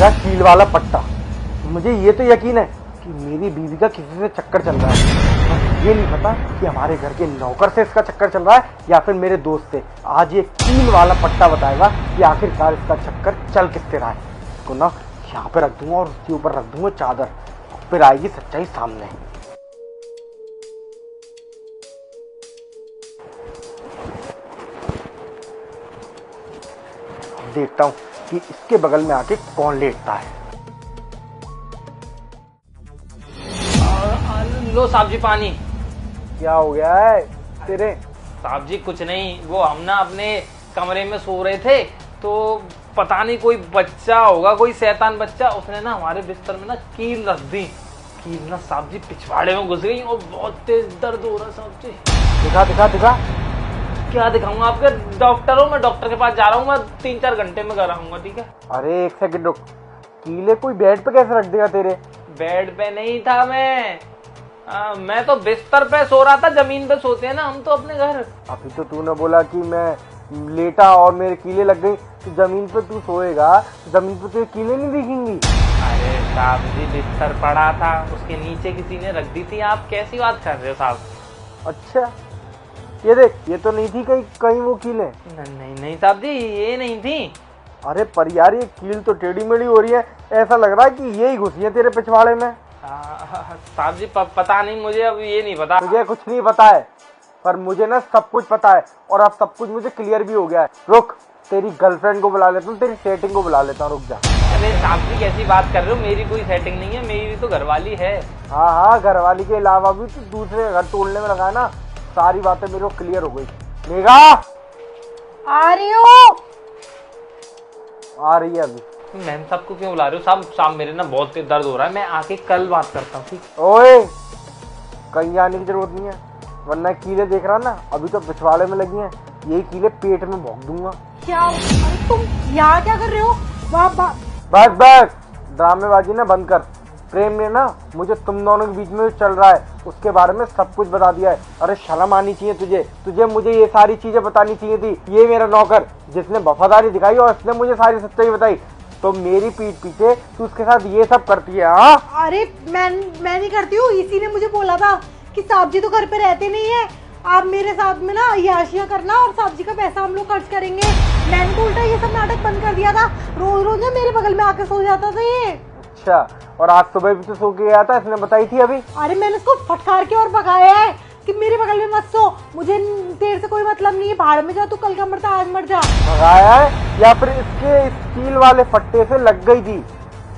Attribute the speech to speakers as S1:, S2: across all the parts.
S1: मेरा कील वाला पट्टा। मुझे ये तो यकीन है कि मेरी बीवी का किसी से चक्कर चल रहा है, ये नहीं पता कि हमारे घर के नौकर से इसका चक्कर चल रहा है या फिर मेरे दोस्त से। आज ये कील वाला पट्टा बताएगा कि आखिरकार इसका चक्कर चल किससे रहा है। इसको ना यहाँ पे रख दूंगा और उसके ऊपर रख दूंगा चादर, फिर आएगी सच्चाई सामने। देखता हूँ कि इसके बगल में आके कौन लेटता है।
S2: लो साहब जी पानी।
S1: क्या हो गया है तेरे?
S2: साहब जी कुछ नहीं, वो हम ना अपने कमरे में सो रहे थे तो पता नहीं कोई बच्चा होगा, कोई शैतान बच्चा, उसने ना हमारे बिस्तर में ना कील रख दी। कील ना साहब जी पिछवाड़े में घुस गई और बहुत तेज दर्द हो रहा है साहब जी।
S1: दिखा दिखा दिखा।
S2: क्या दिखाऊंगा आपके? डॉक्टर हूँ मैं, डॉक्टर के पास जा रहा हूँ मैं, 3-4 घंटे में घर आऊंगा। ठीक है?
S1: अरे एक सेकंड रुक, कीले कोई बेड पे कैसे रख देगा तेरे?
S2: बेड पे नहीं था मैं तो बिस्तर पे सो रहा था, जमीन पे सोते हैं ना हम तो अपने घर।
S1: अभी तो तूने बोला कि मैं लेटा और मेरे कीले लग गई, तो जमीन पे तू सोएगा, जमीन पे तेरे कीले नहीं दिखेंगी?
S2: अरे साहब जी बिस्तर पड़ा था, उसके नीचे किसी ने रख दी थी। आप कैसी बात कर रहे हो साहब?
S1: अच्छा ये देख, ये तो नहीं थी कहीं कहीं वो कीले?
S2: नहीं नहीं साहब जी ये नहीं थी।
S1: अरे पर यार ये कील तो टेढ़ी मेढ़ी हो रही है, ऐसा लग रहा है कि यही घुसी है तेरे पिछवाड़े में।
S2: साहब जी पता नहीं, मुझे अब ये नहीं पता।
S1: मुझे कुछ नहीं पता है, पर मुझे ना सब कुछ पता है और अब सब कुछ मुझे क्लियर भी हो गया है। रुक, तेरी गर्लफ्रेंड को बुला लेता हूँ, तेरी सेटिंग को बुला लेता हूँ, रुक जा।
S2: अरे साहब जी कैसी बात कर रहे हो? मेरी कोई सेटिंग नहीं है, मेरी तो घरवाली है।
S1: हाँ हाँ, घरवाली के अलावा भी तो दूसरे घर तोड़ने में लगा ना। सारी बातें मेरे को क्लियर हो गई। मेघा
S3: आ रही हूँ।
S1: आ रही है अभी।
S2: मैम साहब को क्यों बुला रहे हो? साहब मेरे ना बहुत तेज दर्द हो रहा है, मैं आके कल बात करता हूँ। ठीक?
S1: ओए कहीं जाने की जरूरत नहीं है, वरना कीले देख रहा ना अभी तो पिछवाड़े में लगी हैं, यही कीले पेट में भोंक दूंगा।
S3: क्या? अरे तुम यहाँ क्या कर रहे हो?
S1: बस बस ड्रामेबाजी ना बंद कर। प्रेम ने ना मुझे तुम दोनों के बीच में जो चल रहा है उसके बारे में सब कुछ बता दिया है। अरे शर्म आनी चाहिए तुझे मुझे ये सारी चीजें बतानी चाहिए थी। ये मेरा नौकर जिसने वफादारी दिखाई और इसने मुझे सारी सच्चाई बताई, तो मेरी पीठ पीछे तू उसके साथ ये सब करती है? हाँ
S3: अरे मैं नहीं करती हूँ, इसी ने मुझे बोला था कि साहब जी तो घर पे रहते नहीं है, आप मेरे साथ में ना याशियां करना और साहब जी का पैसा हम लोग खर्च करेंगे। मैंने तो उल्टा ये सब नाटक बंद कर दिया था। रोज रोज ना मेरे बगल में आके सो जाता था ये।
S1: अच्छा, और आज सुबह भी तो सो के गया था, इसने बताई थी अभी।
S3: अरे मैंने उसको फटकार के और भगाया है कि मेरे बगल में मत सो, मुझे तेरे से कोई मतलब नहीं है, भाड़ में जा, तू कल का मरता आज मर जा।
S1: भगाया है या फिर इसके स्टील वाले फट्टे से लग गई थी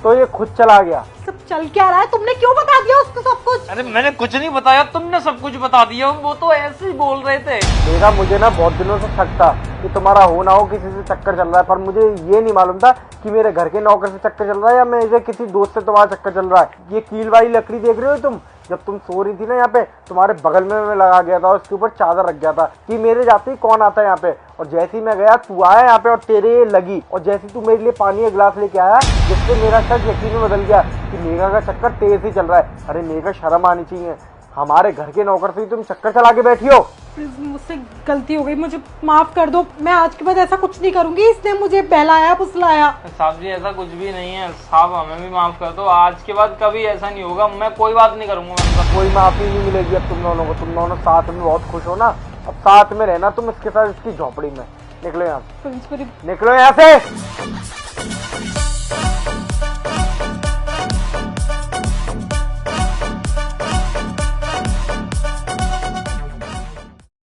S1: तो ये खुद चला गया?
S3: सब चल क्या रहा है? तुमने क्यों बता दिया उसको सब कुछ?
S2: अरे मैंने कुछ नहीं बताया, तुमने सब कुछ बता दिया, वो तो ऐसे ही बोल रहे थे।
S1: मेरा मुझे ना बहुत दिनों से शक था कि तुम्हारा हो ना हो किसी से चक्कर चल रहा है, पर मुझे ये नहीं मालूम था कि मेरे घर के नौकर से चक्कर चल रहा है या मेरे किसी दोस्त से तुम्हारा चक्कर चल रहा है। ये कील वाली लकड़ी देख रहे हो तुम, जब तुम सो रही थी ना यहाँ पे, तुम्हारे बगल में मैं लगा गया था और उसके ऊपर चादर रख गया था कि मेरे जाते ही कौन आता है यहाँ पे। और जैसे ही मैं गया तू आया यहाँ पे और तेरे लगी, और जैसे तू मेरे लिए पानी का गिलास लेके आया, जिससे मेरा शक यकीन में बदल गया कि मेघा का चक्कर तेज ही चल रहा है। अरे मेघा शर्म आनी चाहिए, हमारे घर के नौकर से ही तुम चक्कर चला के बैठी हो।
S3: मुझसे गलती हो गई, मुझे माफ कर दो, मैं आज के बाद ऐसा कुछ नहीं करूंगी। इसने मुझे बहलाया फुसलाया।
S2: साहब जी ऐसा कुछ भी नहीं है साहब, हमें भी माफ कर दो, आज के बाद कभी ऐसा नहीं होगा, मैं कोई बात नहीं करूंगा।
S1: कोई माफी नहीं मिलेगी अब तुम दोनों को, तुम दोनों साथ में बहुत खुश हो ना, अब साथ में रहना तुम इसके साथ इसकी झोपड़ी में। निकलो यहाँ से, निकलो यहाँ से।